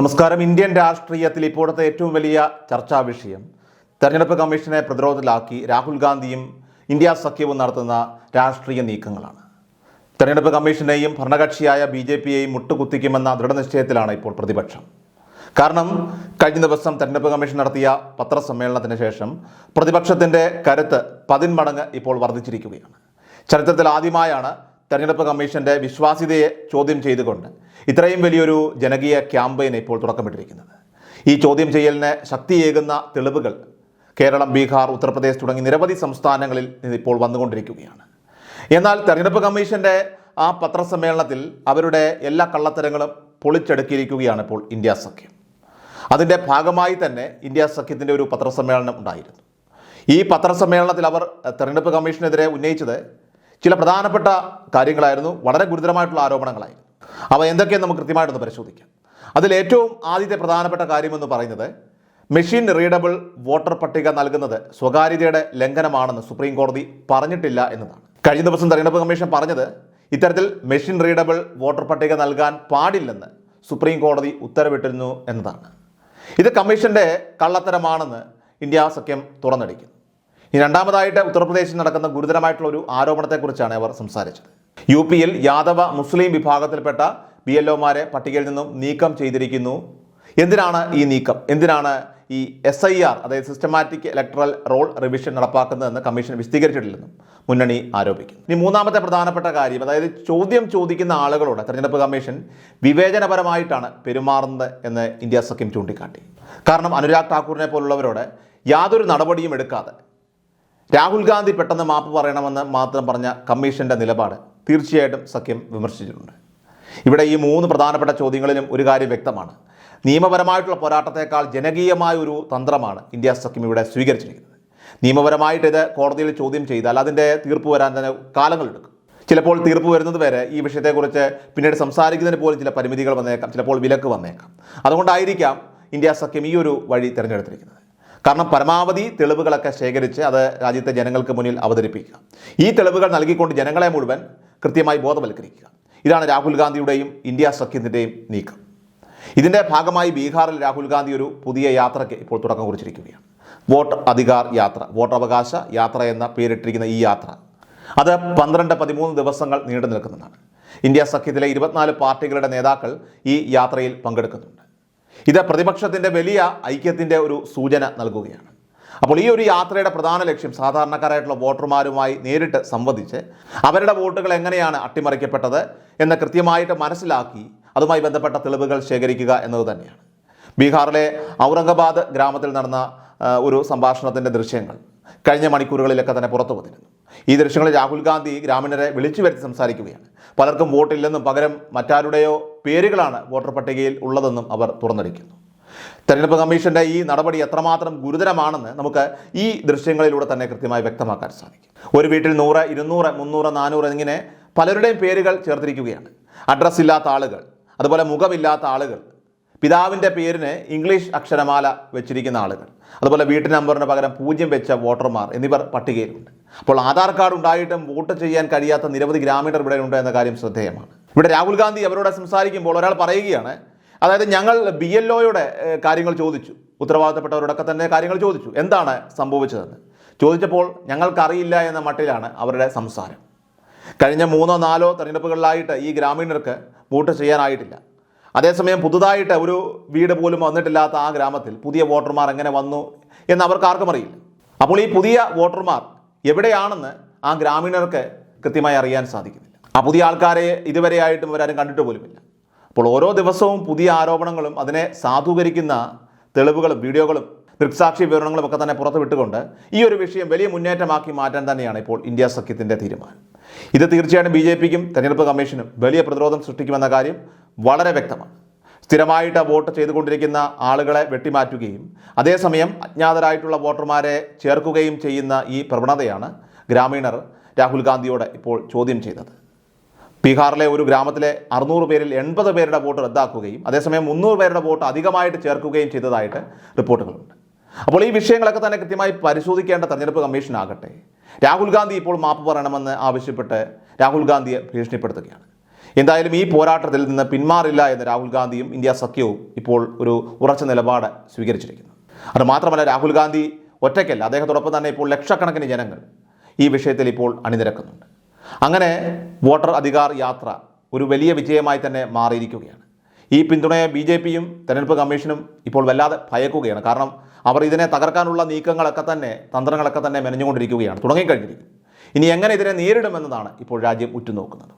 നമസ്കാരം. ഇന്ത്യൻ രാഷ്ട്രീയത്തിൽ ഇപ്പോഴത്തെ ഏറ്റവും വലിയ ചർച്ചാ വിഷയം തെരഞ്ഞെടുപ്പ് കമ്മീഷനെ പ്രതിരോധത്തിലാക്കി രാഹുൽ ഗാന്ധിയും ഇന്ത്യ സഖ്യവും നടത്തുന്ന രാഷ്ട്രീയ നീക്കങ്ങളാണ്. തെരഞ്ഞെടുപ്പ് കമ്മീഷനെയും ഭരണകക്ഷിയായ BJPയെയും മുട്ടുകുത്തിക്കുമെന്ന ദൃഢനിശ്ചയത്തിലാണ് ഇപ്പോൾ പ്രതിപക്ഷം. കാരണം കഴിഞ്ഞ ദിവസം തെരഞ്ഞെടുപ്പ് കമ്മീഷൻ നടത്തിയ പത്രസമ്മേളനത്തിന് ശേഷം പ്രതിപക്ഷത്തിൻ്റെ കരുത്ത് 10 മടങ്ങ് ഇപ്പോൾ വർദ്ധിച്ചിരിക്കുകയാണ്. ചരിത്രത്തിൽ ആദ്യമായാണ് തെരഞ്ഞെടുപ്പ് കമ്മീഷൻ്റെ വിശ്വാസ്യതയെ ചോദ്യം ചെയ്തുകൊണ്ട് ഇത്രയും വലിയൊരു ജനകീയ ക്യാമ്പയിന് ഇപ്പോൾ തുടക്കമിട്ടിരിക്കുന്നത്. ഈ ചോദ്യം ചെയ്യലിന് ശക്തിയേകുന്ന തെളിവുകൾ കേരളം, ബീഹാർ, ഉത്തർപ്രദേശ് തുടങ്ങി നിരവധി സംസ്ഥാനങ്ങളിൽ ഇപ്പോൾ വന്നുകൊണ്ടിരിക്കുകയാണ്. എന്നാൽ തെരഞ്ഞെടുപ്പ് കമ്മീഷൻ്റെ ആ പത്രസമ്മേളനത്തിൽ അവരുടെ എല്ലാ കള്ളത്തരങ്ങളും പൊളിച്ചെടുക്കിയിരിക്കുകയാണ് ഇപ്പോൾ ഇന്ത്യ സഖ്യം. അതിൻ്റെ ഭാഗമായി തന്നെ ഇന്ത്യ സഖ്യത്തിൻ്റെ ഒരു പത്രസമ്മേളനം ഉണ്ടായിരുന്നു. ഈ പത്രസമ്മേളനത്തിൽ അവർ തെരഞ്ഞെടുപ്പ് കമ്മീഷനെതിരെ ഉന്നയിച്ചത് ചില പ്രധാനപ്പെട്ട കാര്യങ്ങളായിരുന്നു, വളരെ ഗുരുതരമായിട്ടുള്ള ആരോപണങ്ങളായിരുന്നു. അവ എന്തൊക്കെയെന്ന് നമുക്ക് കൃത്യമായിട്ടൊന്ന് പരിശോധിക്കാം. അതിലേറ്റവും ആദ്യത്തെ പ്രധാനപ്പെട്ട കാര്യമെന്ന് പറയുന്നത് മെഷീൻ റീഡബിൾ വോട്ടർ പട്ടിക നൽകുന്നത് സ്വകാര്യതയുടെ ലംഘനമാണെന്ന് സുപ്രീം കോടതി പറഞ്ഞിട്ടില്ല എന്നതാണ്. കഴിഞ്ഞ ദിവസം തെരഞ്ഞെടുപ്പ് കമ്മീഷൻ പറഞ്ഞത് ഇത്തരത്തിൽ മെഷീൻ റീഡബിൾ വോട്ടർ പട്ടിക നൽകാൻ പാടില്ലെന്ന് സുപ്രീം കോടതി ഉത്തരവിട്ടിരുന്നു എന്നതാണ്. ഇത് കമ്മീഷൻ്റെ കള്ളത്തരമാണെന്ന് ഇന്ത്യ സഖ്യം തുറന്നടിക്കുന്നു. ഇനി രണ്ടാമതായിട്ട് ഉത്തർപ്രദേശിൽ നടക്കുന്ന ഗുരുതരമായിട്ടുള്ള ഒരു ആരോപണത്തെക്കുറിച്ചാണ് അവർ സംസാരിച്ചത്. UPയിൽ യാദവ മുസ്ലിം വിഭാഗത്തിൽപ്പെട്ട BLOമാരെ പട്ടികയിൽ നിന്നും നീക്കം ചെയ്തിരിക്കുന്നു. എന്തിനാണ് ഈ നീക്കം? എന്തിനാണ് ഈ SIR അതായത് സിസ്റ്റമാറ്റിക് ഇലക്ടറൽ റോൾ റിവിഷൻ നടപ്പാക്കുന്നതെന്ന് കമ്മീഷൻ വിശദീകരിച്ചിട്ടില്ലെന്നും മുന്നണി ആരോപിക്കുന്നു. ഇനി മൂന്നാമത്തെ പ്രധാനപ്പെട്ട കാര്യം, അതായത് ചോദ്യം ചോദിക്കുന്ന ആളുകളോട് തെരഞ്ഞെടുപ്പ് കമ്മീഷൻ വിവേചനപരമായിട്ടാണ് പെരുമാറുന്നത് എന്ന് ഇന്ത്യ സഖ്യം ചൂണ്ടിക്കാട്ടി. കാരണം അനുരാഗ് ഠാക്കൂറിനെ പോലുള്ളവരോട് യാതൊരു നടപടിയും എടുക്കാതെ രാഹുൽ ഗാന്ധി പെട്ടെന്ന് മാപ്പ് പറയണമെന്ന് മാത്രം പറഞ്ഞ കമ്മീഷൻ്റെ നിലപാട് തീർച്ചയായിട്ടും സഖ്യം വിമർശിച്ചിട്ടുണ്ട്. ഇവിടെ ഈ 3 പ്രധാനപ്പെട്ട ചോദ്യങ്ങളിലും ഒരു കാര്യം വ്യക്തമാണ്. നിയമപരമായിട്ടുള്ള പോരാട്ടത്തെക്കാൾ ജനകീയമായ ഒരു തന്ത്രമാണ് ഇന്ത്യ സഖ്യം ഇവിടെ സ്വീകരിച്ചിരിക്കുന്നത്. നിയമപരമായിട്ട് ഇത് കോടതിയിൽ ചോദ്യം ചെയ്താൽ അതിൻ്റെ തീർപ്പ് വരാൻ തന്നെ കാലങ്ങളെടുക്കും. ചിലപ്പോൾ തീർപ്പ് വരുന്നത് വരെ ഈ വിഷയത്തെക്കുറിച്ച് പിന്നീട് സംസാരിക്കുന്നതിന് പോലും ചില പരിമിതികൾ വന്നേക്കാം, ചിലപ്പോൾ വിലക്ക് വന്നേക്കാം. അതുകൊണ്ടായിരിക്കാം ഇന്ത്യ സഖ്യം ഈ ഒരു വഴി തിരഞ്ഞെടുത്തിരിക്കുന്നത്. കാരണം പരമാവധി തെളിവുകളൊക്കെ ശേഖരിച്ച് അത് രാജ്യത്തെ ജനങ്ങൾക്ക് മുന്നിൽ അവതരിപ്പിക്കുക, ഈ തെളിവുകൾ നൽകിക്കൊണ്ട് ജനങ്ങളെ മുഴുവൻ കൃത്യമായി ബോധവൽക്കരിക്കുക. ഇതാണ് രാഹുൽ ഗാന്ധിയുടെയും ഇന്ത്യ സഖ്യത്തിൻ്റെയും നീക്കം. ഇതിൻ്റെ ഭാഗമായി ബീഹാറിൽ രാഹുൽ ഗാന്ധി ഒരു പുതിയ യാത്രയ്ക്ക് ഇപ്പോൾ തുടക്കം കുറിച്ചിരിക്കുകയാണ്. വോട്ട് അധികാർ യാത്ര, വോട്ടവകാശ യാത്ര എന്ന പേരിട്ടിരിക്കുന്ന ഈ യാത്ര അത് 12-13 ദിവസങ്ങൾ നീണ്ടു നിൽക്കുന്നതാണ്. ഇന്ത്യ സഖ്യത്തിലെ 24 പാർട്ടികളുടെ നേതാക്കൾ ഈ യാത്രയിൽ പങ്കെടുക്കുന്നുണ്ട്. ഇത് പ്രതിപക്ഷത്തിൻ്റെ വലിയ ഐക്യത്തിൻ്റെ ഒരു സൂചന നൽകുകയാണ്. അപ്പോൾ ഈ ഒരു യാത്രയുടെ പ്രധാന ലക്ഷ്യം സാധാരണക്കാരായിട്ടുള്ള വോട്ടർമാരുമായി നേരിട്ട് സംവദിച്ച് അവരുടെ വോട്ടുകൾ എങ്ങനെയാണ് അട്ടിമറിക്കപ്പെട്ടത് എന്ന് കൃത്യമായിട്ട് മനസ്സിലാക്കി അതുമായി ബന്ധപ്പെട്ട തെളിവുകൾ ശേഖരിക്കുക എന്നത് തന്നെയാണ്. ബീഹാറിലെ ഔറംഗാബാദ് ഗ്രാമത്തിൽ നടന്ന ഒരു സംഭാഷണത്തിൻ്റെ ദൃശ്യങ്ങൾ കഴിഞ്ഞ മണിക്കൂറുകളിലൊക്കെ തന്നെ പുറത്തു വന്നിരുന്നു. ഈ ദൃശ്യങ്ങളിൽ രാഹുൽ ഗാന്ധി ഗ്രാമീണരെ വിളിച്ചു വരുത്തി സംസാരിക്കുകയാണ്. പലർക്കും വോട്ടില്ലെന്നും പകരം മറ്റാരുടെയോ പേരുകളാണ് വോട്ടർ പട്ടികയിൽ ഉള്ളതെന്നും അവർ തുറന്നടിക്കുന്നു. തെരഞ്ഞെടുപ്പ് കമ്മീഷൻ്റെ ഈ നടപടി എത്രമാത്രം ഗുരുതരമാണെന്ന് നമുക്ക് ഈ ദൃശ്യങ്ങളിലൂടെ തന്നെ കൃത്യമായി വ്യക്തമാക്കാൻ സാധിക്കും. ഒരു വീട്ടിൽ 100, 200, 300, 400 എന്നിങ്ങനെ പലരുടെയും പേരുകൾ ചേർത്തിരിക്കുകയാണ്. അഡ്രസ്സ് ഇല്ലാത്ത ആളുകൾ, അതുപോലെ മുഖമില്ലാത്ത ആളുകൾ, പിതാവിൻ്റെ പേരിന് ഇംഗ്ലീഷ് അക്ഷരമാല വെച്ചിരിക്കുന്ന ആളുകൾ, അതുപോലെ വീട്ടു നമ്പറിന് പകരം 0 വെച്ച വോട്ടർമാർ എന്നിവർ പട്ടികയിലുണ്ട്. അപ്പോൾ ആധാർ കാർഡ് ഉണ്ടായിട്ടും വോട്ട് ചെയ്യാൻ കഴിയാത്ത നിരവധി ഗ്രാമീണർ ഇവിടെ ഉണ്ട് എന്ന കാര്യം ശ്രദ്ധേയമാണ്. ഇവിടെ രാഹുൽ ഗാന്ധി അവരോട് സംസാരിക്കുമ്പോൾ ഒരാൾ പറയുകയാണ്, അതായത് ഞങ്ങൾ BLOയുടെ കാര്യങ്ങൾ ചോദിച്ചു, ഉത്തരവാദിത്തപ്പെട്ടവരോടൊക്കെ തന്നെ കാര്യങ്ങൾ ചോദിച്ചു, എന്താണ് സംഭവിച്ചതെന്ന് ചോദിച്ചപ്പോൾ ഞങ്ങൾക്കറിയില്ല എന്ന മട്ടിലാണ് അവരുടെ സംസാരം. കഴിഞ്ഞ 3-4 തെരഞ്ഞെടുപ്പുകളിലായിട്ട് ഈ ഗ്രാമീണർക്ക് വോട്ട് ചെയ്യാനായിട്ടില്ല. അതേസമയം പുതുതായിട്ട് ഒരു വീട് പോലും വന്നിട്ടില്ലാത്ത ആ ഗ്രാമത്തിൽ പുതിയ വോട്ടർമാർ എങ്ങനെ വന്നു എന്ന് അവർക്ക് ആർക്കും അറിയില്ല. അപ്പോൾ ഈ പുതിയ വോട്ടർമാർ എവിടെയാണെന്ന് ആ ഗ്രാമീണർക്ക് കൃത്യമായി അറിയാൻ സാധിക്കുന്നില്ല. ആ പുതിയ ആൾക്കാരെ ഇതുവരെയായിട്ടും അവരാരും കണ്ടിട്ട് പോലുമില്ല. അപ്പോൾ ഓരോ ദിവസവും പുതിയ ആരോപണങ്ങളും അതിനെ സാധൂകരിക്കുന്ന തെളിവുകളും വീഡിയോകളും ദൃക്സാക്ഷി വിവരണങ്ങളും ഒക്കെ തന്നെ പുറത്തു വിട്ടുകൊണ്ട് ഈ ഒരു വിഷയം വലിയ മുന്നേറ്റമാക്കി മാറ്റാൻ തന്നെയാണ് ഇപ്പോൾ ഇന്ത്യ സഖ്യത്തിൻ്റെ തീരുമാനം. ഇത് തീർച്ചയായിട്ടും BJPക്കും തെരഞ്ഞെടുപ്പ് കമ്മീഷനും വലിയ പ്രതിരോധം സൃഷ്ടിക്കുമെന്ന കാര്യം വളരെ വ്യക്തമാണ്. സ്ഥിരമായിട്ട് വോട്ട് ചെയ്തുകൊണ്ടിരിക്കുന്ന ആളുകളെ വെട്ടിമാറ്റുകയും അതേസമയം അജ്ഞാതരായിട്ടുള്ള വോട്ടർമാരെ ചേർക്കുകയും ചെയ്യുന്ന ഈ പ്രവണതയാണ് ഗ്രാമീണർ രാഹുൽ ഗാന്ധിയോട് ഇപ്പോൾ ചോദ്യം ചെയ്തത്. ബീഹാറിലെ ഒരു ഗ്രാമത്തിലെ 600 പേരിൽ 80 പേരുടെ വോട്ട് റദ്ദാക്കുകയും അതേസമയം 300 പേരുടെ വോട്ട് അധികമായിട്ട് ചേർക്കുകയും ചെയ്തതായിട്ട് റിപ്പോർട്ടുകളുണ്ട്. അപ്പോൾ ഈ വിഷയങ്ങളൊക്കെ തന്നെ കൃത്യമായി പരിശോധിക്കേണ്ട തെരഞ്ഞെടുപ്പ് കമ്മീഷനാകട്ടെ രാഹുൽ ഗാന്ധി ഇപ്പോൾ മാപ്പ് പറയണമെന്ന് ആവശ്യപ്പെട്ട് രാഹുൽ ഗാന്ധിയെ ഭീഷണിപ്പെടുത്തുകയാണ്. എന്തായാലും ഈ പോരാട്ടത്തിൽ നിന്ന് പിന്മാറില്ല എന്ന് രാഹുൽ ഗാന്ധിയും ഇന്ത്യ സഖ്യവും ഇപ്പോൾ ഒരു ഉറച്ച നിലപാട് സ്വീകരിച്ചിരിക്കുന്നു. അത് മാത്രമല്ല, രാഹുൽ ഗാന്ധി ഒറ്റയ്ക്കല്ല, അദ്ദേഹത്തോടൊപ്പം തന്നെ ഇപ്പോൾ ലക്ഷക്കണക്കിന് ജനങ്ങൾ ഈ വിഷയത്തിൽ ഇപ്പോൾ അണിനിരക്കുന്നുണ്ട്. അങ്ങനെ വോട്ടർ അധികാർ യാത്ര ഒരു വലിയ വിജയമായി തന്നെ മാറിയിരിക്കുകയാണ്. ഈ പിന്തുണയെ BJPയും തെരഞ്ഞെടുപ്പ് കമ്മീഷനും ഇപ്പോൾ വല്ലാതെ ഭയക്കുകയാണ്. കാരണം അവർ ഇതിനെ തകർക്കാനുള്ള തന്ത്രങ്ങളൊക്കെ തന്നെ മെനഞ്ഞുകൊണ്ടിരിക്കുകയാണ്, തുടങ്ങിക്കഴിഞ്ഞിരിക്കുന്നു. ഇനി എങ്ങനെ ഇതിനെ നേരിടുമെന്നതാണ് ഇപ്പോൾ രാജ്യം ഉറ്റുനോക്കുന്നത്.